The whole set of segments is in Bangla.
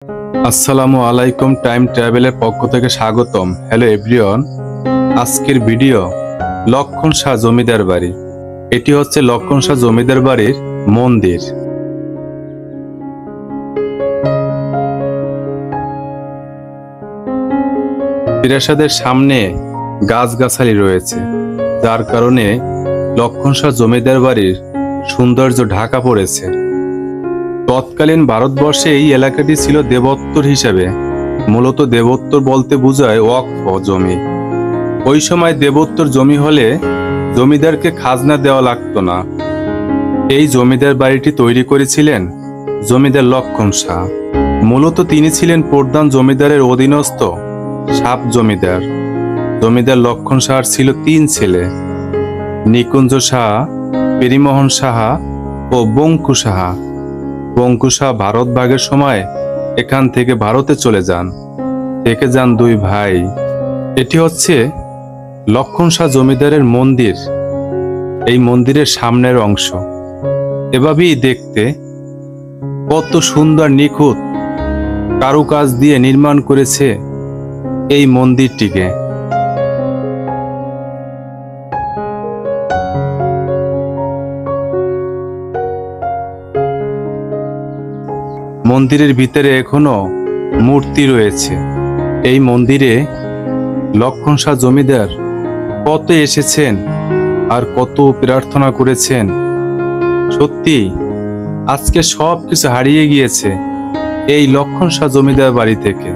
আসসালামু আলাইকুম, টাইম ট্রাভেলের পক্ষ থেকে স্বাগতম। হ্যালো এভরিওয়ান, আজকের ভিডিও লক্ষণ শাহ জমিদার বাড়ি। এটি হচ্ছে লক্ষণ শাহ জমিদার বাড়ির মন্দির। প্রাসাদের সামনে গাছগাছালি রয়েছে, যার কারণে লক্ষণ শাহ জমিদার বাড়ির সৌন্দর্য ঢাকা পড়েছে। তৎকালীন ভারতবর্ষে এই এলাকাটি ছিল দেবোত্তর হিসেবে। মূলত দেবোত্তর বলতে বোঝায় ওয়াকফ জমি। ওই সময় দেবোত্তর জমি হলে জমিদারকে খাজনা দেওয়া লাগতো না। এই জমিদার বাড়িটি তৈরি করেছিলেন জমিদার লক্ষণ শাহ। মূলত তিনি ছিলেন প্রধান জমিদারের অধীনস্থ সাব জমিদার। জমিদার লক্ষণ শাহর ছিল 3 ছেলে, নিকুঞ্জ সাহা, পেরিমোহন সাহা ও বঙ্কু সাহা। বঙ্কু শাহ ভারত ভাগের সময় এখান থেকে ভারতে চলে যান, থেকে যান 2 ভাই। এটি হচ্ছে লক্ষণ শাহ জমিদারের মন্দির। এই মন্দিরের সামনের অংশ এভাবেই দেখতে। কত সুন্দর নিখুঁত কারুকাজ দিয়ে নির্মাণ করেছে এই মন্দিরটিকে। মন্দিরের ভিতরে এখনো মূর্তি রয়েছে। এই মন্দিরে লক্ষণ শাহ জমিদার কত এসেছেন আর কত প্রার্থনা করেছেন। সত্যি আজকে সব কিছু হারিয়ে গিয়েছে এই লক্ষণ শাহ জমিদার বাড়ি থেকে।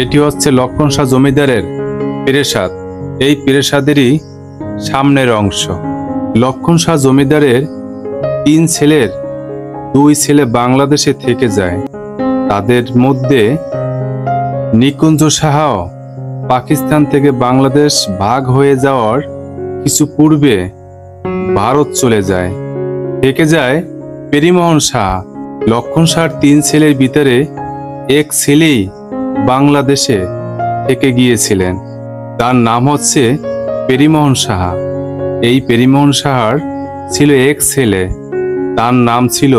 এটি হচ্ছে লক্ষণ শাহ জমিদারের প্রাসাদ। এই প্রাসাদেরই সামনের অংশ। লক্ষণ শাহ জমিদারের 3 ছেলের 2 ছেলে বাংলাদেশে থেকে যায়। তাদের মধ্যে নিকুঞ্জ সাহাও পাকিস্তান থেকে বাংলাদেশ ভাগ হয়ে যাওয়ার কিছু পূর্বে ভারত চলে যায়। থেকে যায় পেরিমোহন সাহা। লক্ষণ শাহর 3 ছেলের ভিতরে এক ছেলেই বাংলাদেশে থেকে গিয়েছিলেন। তার নাম হচ্ছে পেরিমোহন সাহা। এই পেরিমোহন সাহার ছিল এক ছেলে, তার নাম ছিল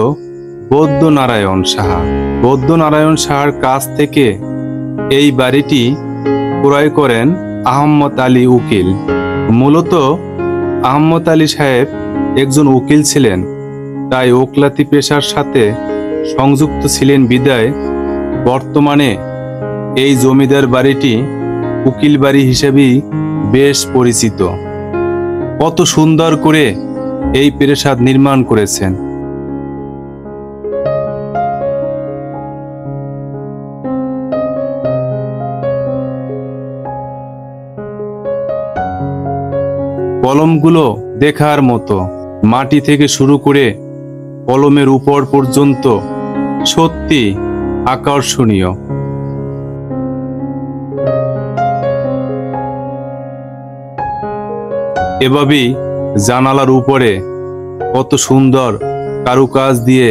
বৌদ্ধনারায়ণ সাহা। বৌদ্ধনারায়ণ সাহার কাছ থেকে এই বাড়িটি ক্রয় করেন আহমদ আলী উকিল। মূলত আহমদ আলী সাহেব একজন উকিল ছিলেন, তাই ওকলাতি পেশার সাথে সংযুক্ত ছিলেন বিদায় বর্তমানে এই জমিদার বাড়িটি উকিল বাড়ি হিসেবেই বেশ পরিচিত। কত সুন্দর করে এই প্রাসাদ নির্মাণ করেছেন। কলমগুলো দেখার মতো, মাটি থেকে শুরু করে কলমের উপর পর্যন্ত সত্যি আকর্ষণীয়। এভাবেই জানালার উপরে কত সুন্দর কারুকাজ দিয়ে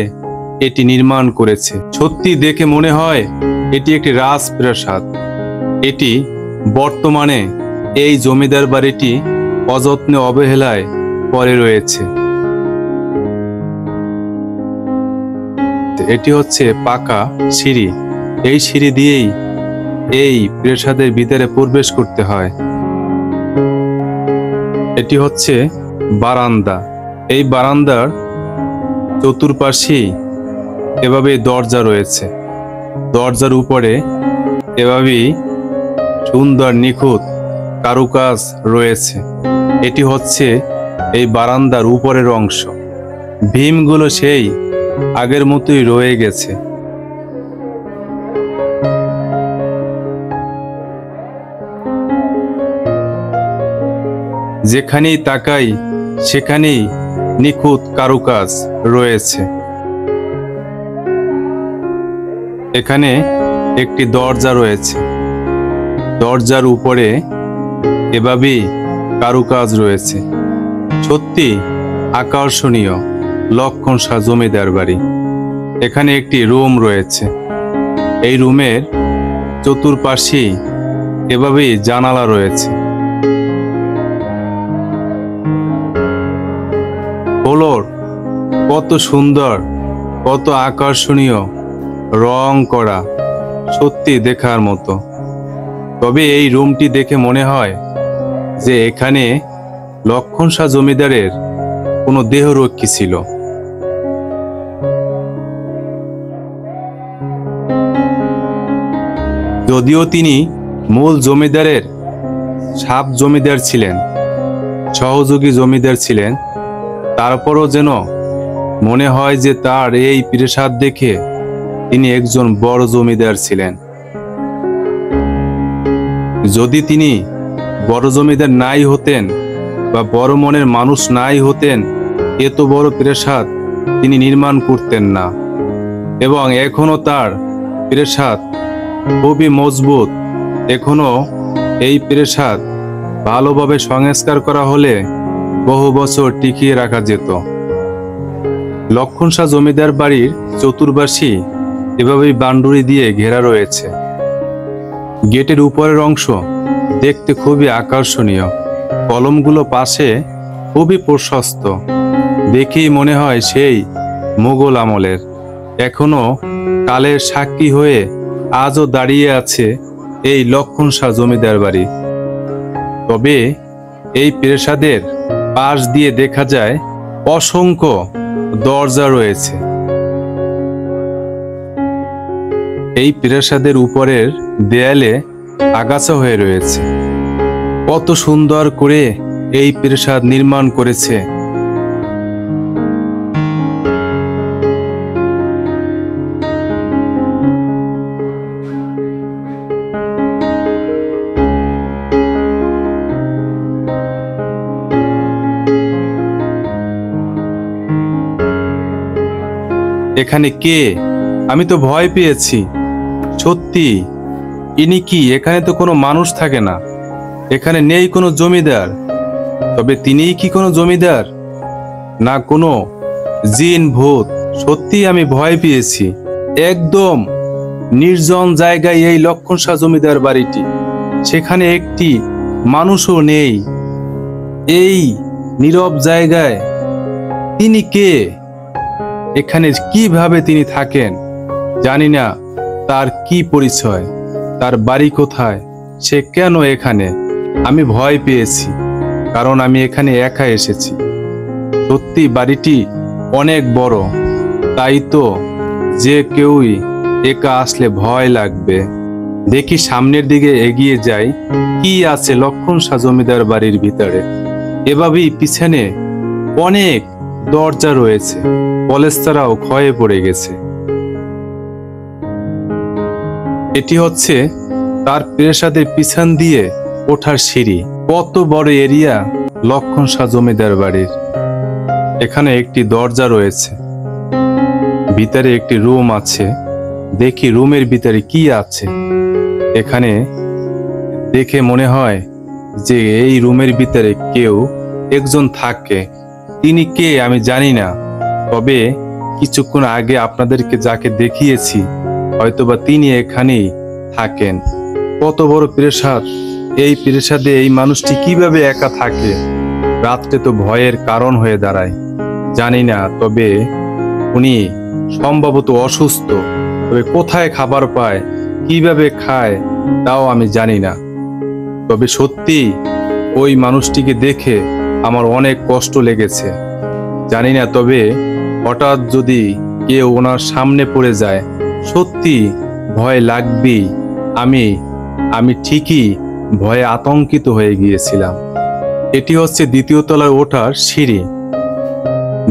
এটি নির্মাণ করেছে। সত্যি দেখে মনে হয় এটি একটি রাজপ্রাসাদ। এটি বর্তমানে এই জমিদার বাড়িটি অযত্নে অবহেলায় পড়ে রয়েছে। এটি হচ্ছে পাকা সিঁড়ি। এই সিঁড়ি দিয়েই এই প্রাসাদের ভিতরে প্রবেশ করতে হয়। এটি হচ্ছে বারান্দা। এই বারান্দার চতুর্পাশেই এভাবে দরজা রয়েছে। দরজার উপরে এভাবেই সুন্দর নিখুঁত কারুকাজ রয়েছে। এটি হচ্ছে এই বারান্দার উপরের অংশ। ভীমগুলো সেই আগের মতোই রয়ে গেছে। যেখানেই তাকাই সেখানেই নিখুঁত কারুকাজ রয়েছে। এখানে একটি দরজা রয়েছে। দরজার উপরে এভাবেই কারুকাজ রয়েছে। সত্যি আকর্ষণীয় লক্ষণ শাহ জমিদার বাড়ি। এখানে একটি রুম রয়েছে। এই রুমের চতুর্পাশেই এভাবেই জানালা রয়েছে। ফ্লোর কত সুন্দর, কত আকর্ষণীয়, রং করা, সত্যি দেখার মতো। তবে এই রুমটি দেখে মনে হয় যে এখানে লক্ষণ শাহ জমিদারের কোনো দেহরক্ষী ছিল। যদিও তিনি মূল জমিদারের সাব জমিদার ছিলেন, সহযোগী জমিদার ছিলেন, তারপরও যেন মনে হয় যে তার এই প্রাসাদ দেখে তিনি একজন বড় জমিদার ছিলেন। যদি তিনি বড় জমিদার নাই হতেন বা বড় মনের মানুষ নাই হতেন, এত বড় প্রাসাদ তিনি নির্মাণ করতেন না। এবং এখনো তার প্রাসাদ খুবই মজবুত। এখনো এই প্রাসাদ ভালোভাবে সংস্কার করা হলে বহু বছর টিকিয়ে রাখা যেত। লক্ষণ শাহ জমিদার বাড়ির চতুর্পাশে এভাবেই বাউন্ডারি দিয়ে ঘেরা রয়েছে। গেটের উপরের অংশ দেখতে খুবই আকর্ষণীয়, কলমগুলো পাশে খুবই প্রশস্ত, দেখেই মনে হয় সেই মুঘল আমলের। এখনো কালের সাক্ষী হয়ে আজও দাঁড়িয়ে আছে এই লক্ষণ শাহ জমিদার বাড়ি। তবে এই প্রাসাদের পাশ দিয়ে দেখা যায় অসংখ্য দরজা রয়েছে। এই প্রাসাদের উপরের দেয়ালে আগাছা হয়ে রয়েছে। কত সুন্দর করে এই প্রাসাদ নির্মাণ করেছে। এখানে কে? আমি তো ভয় পেয়েছি। সত্যি ইনি কি? এখানে তো কোনো মানুষ থাকে না, এখানে নেই কোনো জমিদার। তবে তিনিই কি কোনো জমিদার, না কোনো জিন ভূত? সত্যি আমি ভয় পেয়েছি। একদম নির্জন জায়গায় এই লক্ষণ শাহ জমিদার বাড়িটি, সেখানে একটি মানুষও নেই। এই নীরব জায়গায় তিনি কে? এখানে কিভাবে তিনি থাকেন জানি না। তার কি পরিচয়, তার বাড়ি কোথায়, সে কেন এখানে? আমি ভয় পেয়েছি, কারণ আমি এখানে একা এসেছি। সত্যি বাড়িটি অনেক বড়, তাই তো যে কেউই একা আসলে ভয় লাগবে। দেখি সামনের দিকে এগিয়ে যাই, কি আছে লক্ষণ শাহ জমিদার বাড়ির ভিতরে। এভাবেই পিছনে অনেক দরজা রয়েছে, পলেস্তারাও ক্ষয়ে পড়ে গেছে। এটি হচ্ছে তার প্রাসাদের পিছন দিয়ে ওঠার সিঁড়ি। কত বড় এরিয়া লক্ষণ শাহ জমিদার বাড়ির। এখানে একটি দরজা রয়েছে, ভিতরে একটি রুম আছে। দেখি রুমের ভিতরে কি আছে। এখানে দেখে মনে হয় যে এই রুমের ভিতরে কেউ একজন থাকে। তিনি কে আমি জানি না, তবে কিছুক্ষণ আগে আপনাদেরকে যাকে দেখিয়েছি হয়তোবা তিনি এখানেই থাকেন। কত বড় প্রাসাদ! এই প্রাসাদে এই মানুষটি কিভাবে একা থাকে? রাত্রে তো ভয়ের কারণ হয়ে দাঁড়ায়। জানি না, তবে উনি সম্ভবত অসুস্থ। তবে কোথায় খাবার পায়, কিভাবে খায় তাও আমি জানি না। তবে সত্যি ওই মানুষটিকে দেখে আমার অনেক কষ্ট লেগেছে। জানি না, তবে হঠাৎ যদি কেউ ওনার সামনে পড়ে যায় সত্যি ভয় লাগবেই। আমি ঠিকই ভয়ে আতঙ্কিত হয়ে গিয়েছিলাম। এটি হচ্ছে দ্বিতীয় তলায় ওঠার সিঁড়ি।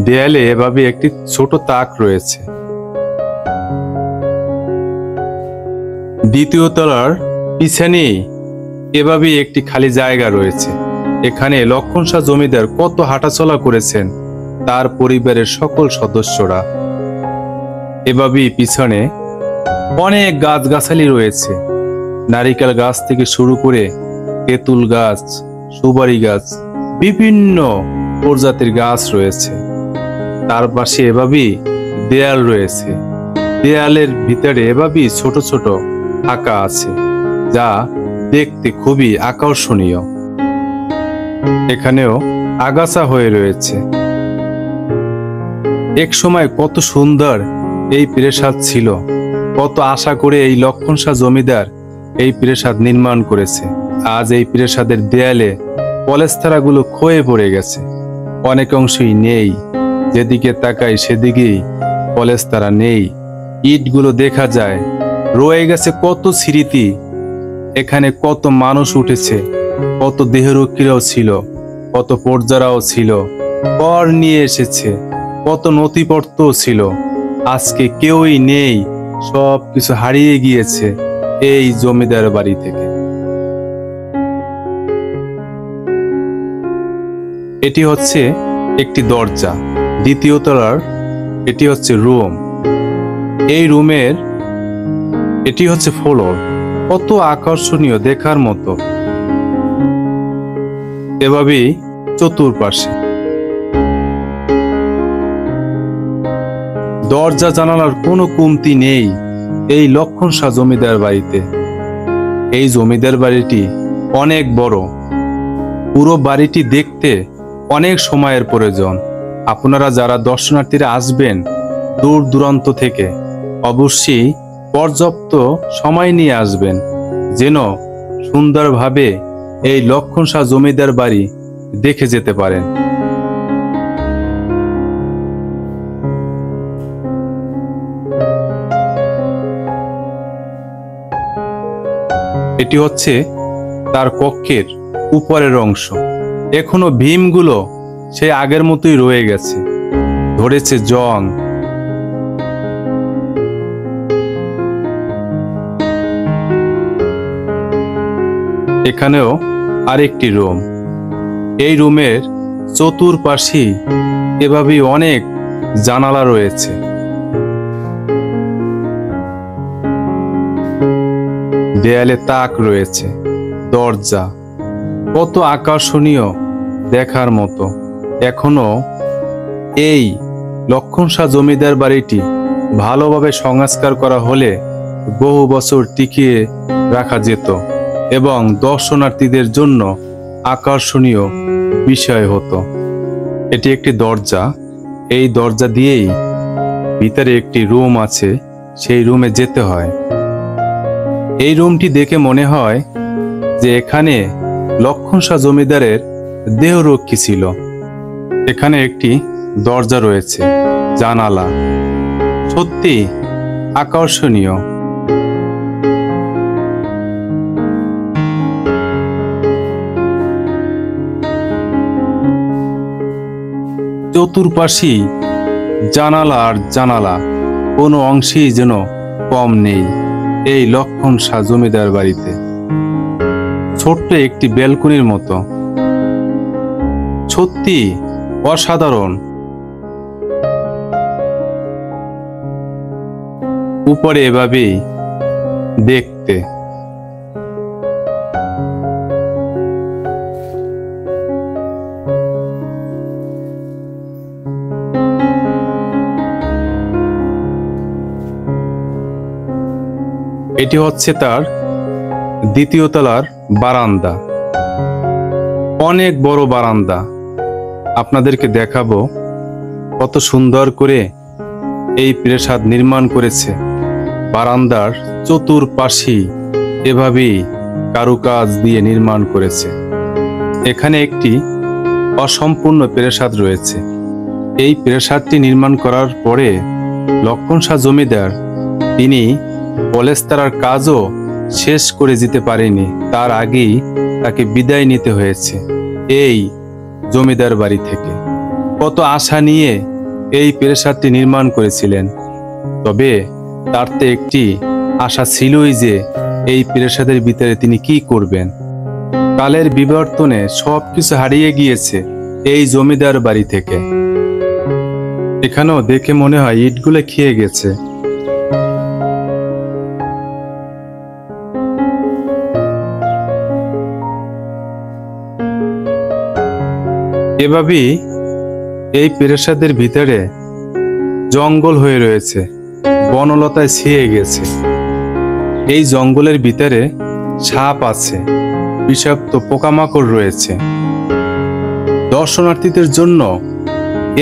দেয়ালে এভাবে একটি ছোট তাক রয়েছে। দ্বিতীয় তলার পিছনেই এভাবেই একটি খালি জায়গা রয়েছে। এখানে লক্ষণ শাহ জমিদার কত হাঁটাচলা করেছেন তার পরিবারের সকল সদস্যরা। এভাবেই পিছনে অনেক গাছগাছালি রয়েছে, নারিকেল গাছ থেকে শুরু করে তেঁতুল গাছ, সুপারি গাছ, বিভিন্ন প্রজাতির গাছ রয়েছে। তার পাশে এভাবেই দেয়াল রয়েছে। দেয়ালের ভিতরে এভাবেই ছোট ছোট ফাঁকা আছে, যা দেখতে খুবই আকর্ষণীয়। এখানেও আগাছা হয়ে রয়েছে। এক সময় কত সুন্দর এই প্রাসাদ ছিল, কত আশা করে এই লক্ষণ শাহ জমিদার এই প্রাসাদ নির্মাণ করেছে। আজ এই প্রাসাদের দেয়ালে পলেস্তারাগুলো ক্ষয়ে পড়ে গেছে, অনেক অংশই নেই, যেদিকে তাকাই সেদিকেই পলেস্তারা নেই। ইটগুলো দেখা যায়, রয়ে গেছে কত স্মৃতি। এখানে কত মানুষ উঠেছে, কত দেহরক্ষীরাও ছিল, কত পর্যারাও ছিল, কর নিয়ে এসেছে, কত নথিপত্রও ছিল। আজকে কেউই নেই, সব কিছু হারিয়ে গিয়েছে এই জমিদার বাড়ি থেকে। এটি হচ্ছে একটি দরজা, দ্বিতীয় তলার এটি হচ্ছে রুম। এই রুমের এটি হচ্ছে ফ্লোর, কত আকর্ষণীয় দেখার মতো। এভাবেই চতুর্পাশে দরজা জানালার কোনো কমতি নেই এই লক্ষণ শাহ জমিদার বাড়িতে। এই জমিদার বাড়িটি অনেক বড়, পুরো বাড়িটি দেখতে অনেক সময়ের প্রয়োজন। আপনারা যারা দর্শনার্থীরা আসবেন দূর দূরান্ত থেকে, অবশ্যই পর্যাপ্ত সময় নিয়ে আসবেন, যেন সুন্দরভাবে এই লক্ষণ শাহ জমিদার বাড়ি দেখে যেতে পারেন। এটি হচ্ছে তার কক্ষের উপরের অংশ। এখনো ভীমগুলো সেই আগের মতোই রয়ে গেছে, ধরেছে জং। এখানেও আরেকটি রুম। এই রুমের চতুর্পাশে এভাবেই অনেক জানালা রয়েছে। দেয়ালে তাক রয়েছে, দরজা, কত আকর্ষণীয় দেখার মতো। এখনো এই লক্ষণ শাহ জমিদার বাড়িটি ভালোভাবে সংস্কার করা হলে বহু বছর টিকিয়ে রাখা যেত এবং দর্শনার্থীদের জন্য আকর্ষণীয় বিষয় হতো। এটি একটি দরজা, এই দরজা দিয়েই ভিতরে একটি রুম আছে, সেই রুমে যেতে হয়। এই রুমটি দেখে মনে হয় যে এখানে লক্ষণ শাহ জমিদারের দেহরক্ষী ছিল। এখানে একটি দরজা রয়েছে, জানালা, সত্যি আকর্ষণীয়। চতুর্পাশে জানালা আর জানালা, কোনো অংশেই যেন কম নেই এই লক্ষণ শাহ জমিদার বাড়িতে। ছোট্ট একটি ব্যালকনির মতো, সত্যি অসাধারণ। উপরে এভাবেই দেখতে। এটি হচ্ছে তার দ্বিতীয় তলার বারান্দা, অনেক বড় বারান্দা। আপনাদেরকে দেখাবো কত সুন্দর করে এই প্রাসাদ নির্মাণ করেছে। বারান্দার চতুর্পাশে এভাবেই কারুকাজ দিয়ে নির্মাণ করেছে। এখানে একটি অসম্পূর্ণ প্রাসাদ রয়েছে। এই প্রাসাদটি নির্মাণ করার পরে লক্ষণ শাহ জমিদার তিনি পলেস্তারার কাজও শেষ করে যেতে পারেনি, তার আগেই তাকে বিদায় নিতে হয়েছে এই জমিদার বাড়ি থেকে। কত আশা নিয়ে এই প্রাসাদটি নির্মাণ করেছিলেন, তবে তার তো একটি আশা ছিলই যে এই প্রাসাদের ভিতরে তিনি কি করবেন। কালের বিবর্তনে সবকিছু হারিয়ে গিয়েছে এই জমিদার বাড়ি থেকে। এখানেও দেখে মনে হয় ইটগুলো খেয়ে গেছে। এভাবেই এই প্রাসাদের ভিতরে জঙ্গল হয়ে রয়েছে, বনলতায় ছেয়ে গেছে। এই জঙ্গলের ভিতরে সাপ আছে, বিষাক্ত পোকামাকড় রয়েছে। দর্শনার্থীদের জন্য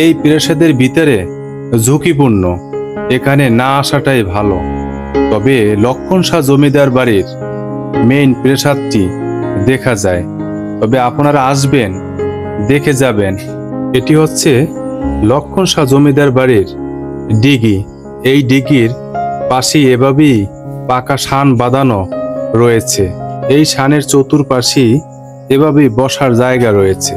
এই প্রাসাদের ভিতরে ঝুঁকিপূর্ণ, এখানে না আসাটাই ভালো। তবে লক্ষণ শাহ জমিদার বাড়ির মেইন প্রাসাদটি দেখা যায়, তবে আপনারা আসবেন, দেখে যাবেন। এটি হচ্ছে লক্ষণ শাহ জমিদার বাড়ির দিঘি। এই দিঘির পাশেই এভাবেই পাকা শান বাঁধানো রয়েছে। এই শানের চতুর্পাশেই এভাবেই বসার জায়গা রয়েছে।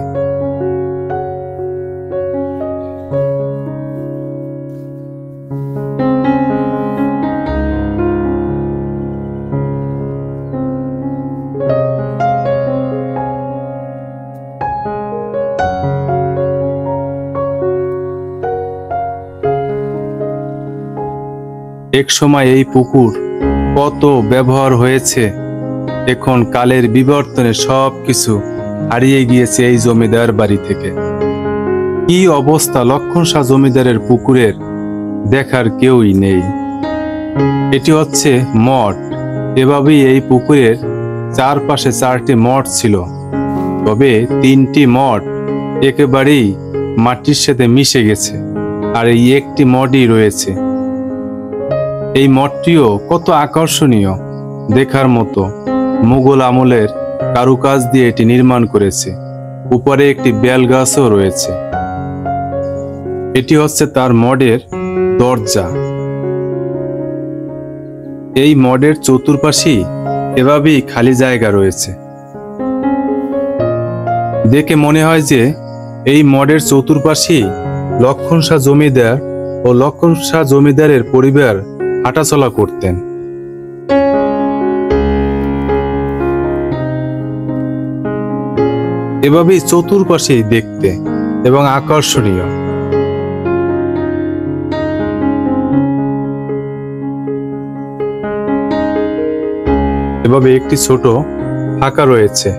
এক সময় এই পুকুর কত ব্যবহার হয়েছে, এখন কালের বিবর্তনে সবকিছু হারিয়ে গিয়েছে এই জমিদার বাড়ি থেকে। কি অবস্থা লক্ষণ শাহ জমিদারের পুকুরের, দেখার কেউই নেই। এটি হচ্ছে মঠ। এভাবেই এই পুকুরের চারপাশে 4টি মঠ ছিল, তবে 3টি মঠ একেবারেই মাটির সাথে মিশে গেছে, আর এই একটি মঠই রয়েছে। এই মঠটিও কত আকর্ষণীয়, দেখার মতো। মুঘল আমলের কারুকাজ দিয়ে এটি নির্মাণ করেছে। উপরে একটি বেল গাছও রয়েছে। এটি হচ্ছে তার মঠের দরজা। এই মঠের চতুর্পাশেই এভাবেই খালি জায়গা রয়েছে। দেখে মনে হয় যে এই মঠের চতুর্পাশেই লক্ষণ শাহ জমিদার ও লক্ষণ শাহ জমিদারের পরিবার হাঁটাচলা করতেন। এভাবেই চতুর্পাশেই দেখতে এবং আকর্ষণীয়। এভাবে একটি ছোট ফাঁকা রয়েছে।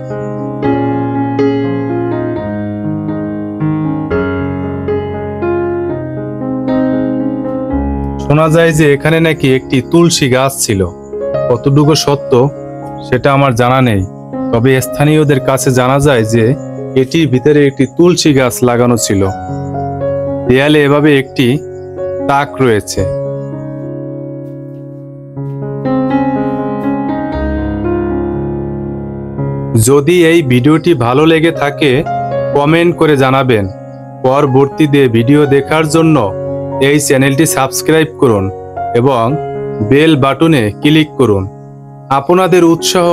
শোনা যায় যে এখানে নাকি একটি তুলসী গাছ ছিল। কতটুকু সত্য সেটা আমার জানা নেই, তবে স্থানীয়দের কাছে জানা যায় যে এটির ভিতরে একটি তুলসী গাছ লাগানো ছিল। দেয়ালে এভাবে একটি তাক রয়েছে। যদি এই ভিডিওটি ভালো লেগে থাকে কমেন্ট করে জানাবেন। পরবর্তীতে ভিডিও দেখার জন্য এই চ্যানেলটি সাবস্ক্রাইব করুন এবং বেল বাটনে ক্লিক করুন। আপনাদের উৎসাহ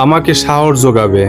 আমাকে সাহস যোগাবে।